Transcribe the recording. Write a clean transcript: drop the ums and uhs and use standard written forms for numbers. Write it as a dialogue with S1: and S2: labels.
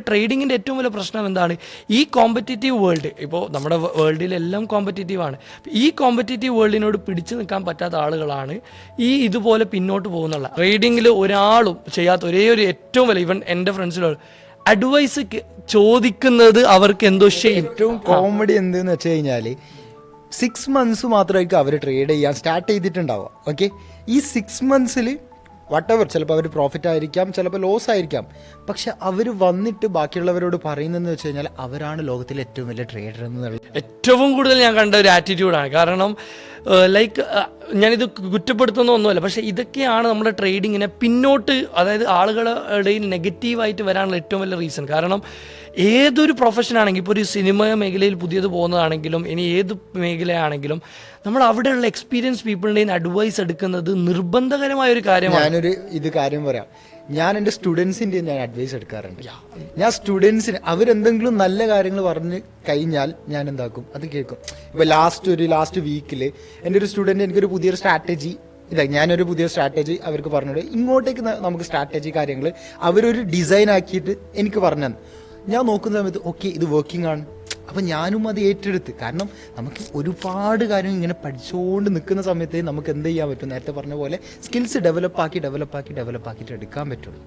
S1: ട്രേഡിങ്ങിൻ്റെ ഏറ്റവും വലിയ പ്രശ്നം എന്താണ്? ഈ കോമ്പറ്റീറ്റീവ് വേൾഡ്, ഇപ്പോൾ നമ്മുടെ വേൾഡിലെല്ലാം കോമ്പറ്റീറ്റീവ് ആണ്. ഈ കോമ്പറ്റീറ്റീവ് വേൾഡിനോട് പിടിച്ചു നിൽക്കാൻ പറ്റാത്ത ആളുകളാണ് ഇതുപോലെ പിന്നോട്ട് പോകുന്നുള്ള. ട്രേഡിങ്ങിൽ ഒരാളും ചെയ്യാത്ത ഒരേ ഒരു ഏറ്റവും വലിയ, ഇവൻ എൻ്റെ ഫ്രണ്ട്സിലുള്ള അഡ്വൈസ് ചോദിക്കുന്നത് അവർക്ക് എന്തോ ചെയ്യും.
S2: ഏറ്റവും കോമഡി എന്തെന്ന് വെച്ച് കഴിഞ്ഞാൽ 6 months മാത്രമായിരിക്കും അവർ ട്രേഡ് ചെയ്യാൻ സ്റ്റാർട്ട് ചെയ്തിട്ടുണ്ടാവുക. ഓക്കെ, ഈ 6 months വട്ടവർ ചിലപ്പോൾ അവർ പ്രോഫിറ്റ് ആയിരിക്കാം, ചിലപ്പോൾ ലോസ് ആയിരിക്കാം. പക്ഷെ അവർ വന്നിട്ട് ബാക്കിയുള്ളവരോട് പറയുന്നതെന്ന് വെച്ച് കഴിഞ്ഞാൽ അവരാണ് ലോകത്തിലെ ഏറ്റവും വലിയ ട്രേഡർ എന്നുള്ളത്
S1: ഏറ്റവും കൂടുതൽ ഞാൻ കണ്ട ഒരു ആറ്റിറ്റ്യൂഡാണ്. കാരണം ലൈക്ക് ഞാനിത് കുറ്റപ്പെടുത്തുന്ന ഒന്നുമല്ല, പക്ഷേ ഇതൊക്കെയാണ് നമ്മുടെ ട്രേഡിങ്ങിനെ പിന്നോട്ട്, അതായത് ആളുകളുടെ ഇടയിൽ നെഗറ്റീവായിട്ട് വരാനുള്ള ഏറ്റവും വലിയ റീസൺ. കാരണം ഏതൊരു പ്രൊഫഷനാണെങ്കിൽ, ഇപ്പോൾ ഒരു സിനിമ മേഖലയിൽ പുതിയത് പോകുന്നതാണെങ്കിലും ഇനി ഏത് മേഖലയാണെങ്കിലും നമ്മൾ അവിടെയുള്ള എക്സ്പീരിയൻസ് പീപ്പിളിൻ്റെ അഡ്വൈസ് എടുക്കുന്നത് നിർബന്ധകരമായ ഒരു കാര്യമാണ്.
S2: ഞാനൊരു കാര്യം പറയാം, ഞാൻ എൻ്റെ സ്റ്റുഡൻസിൻ്റെ ഞാൻ അഡ്വൈസ് എടുക്കാറുണ്ട്. ഞാൻ സ്റ്റുഡൻസിന് അവരെന്തെങ്കിലും നല്ല കാര്യങ്ങൾ പറഞ്ഞ് കഴിഞ്ഞാൽ ഞാൻ എന്താക്കും, അത് കേൾക്കും. ഇപ്പോൾ ലാസ്റ്റ് വീക്കിൽ എൻ്റെ ഒരു സ്റ്റുഡൻറ്റ് എനിക്കൊരു പുതിയൊരു സ്ട്രാറ്റജി ഞാനൊരു പുതിയ സ്ട്രാറ്റജി അവർക്ക് പറഞ്ഞിട്ട് ഇങ്ങോട്ടേക്ക് നമുക്ക് സ്ട്രാറ്റജി കാര്യങ്ങൾ അവരൊരു ഡിസൈൻ ആക്കിയിട്ട് എനിക്ക് പറഞ്ഞു. ഞാൻ നോക്കുന്ന സമയത്ത് ഓക്കെ ഇത് വർക്കിംഗ് ആണ്, അപ്പം ഞാനും അത് ഏറ്റെടുത്ത്. കാരണം നമുക്ക് ഒരുപാട് കാര്യം ഇങ്ങനെ പഠിച്ചുകൊണ്ട് നിൽക്കുന്ന സമയത്ത് നമുക്ക് എന്ത് ചെയ്യാൻ പറ്റും, നേരത്തെ പറഞ്ഞ പോലെ സ്കിൽസ് ഡെവലപ്പ് ആക്കിയിട്ട് എടുക്കാൻ പറ്റുള്ളൂ.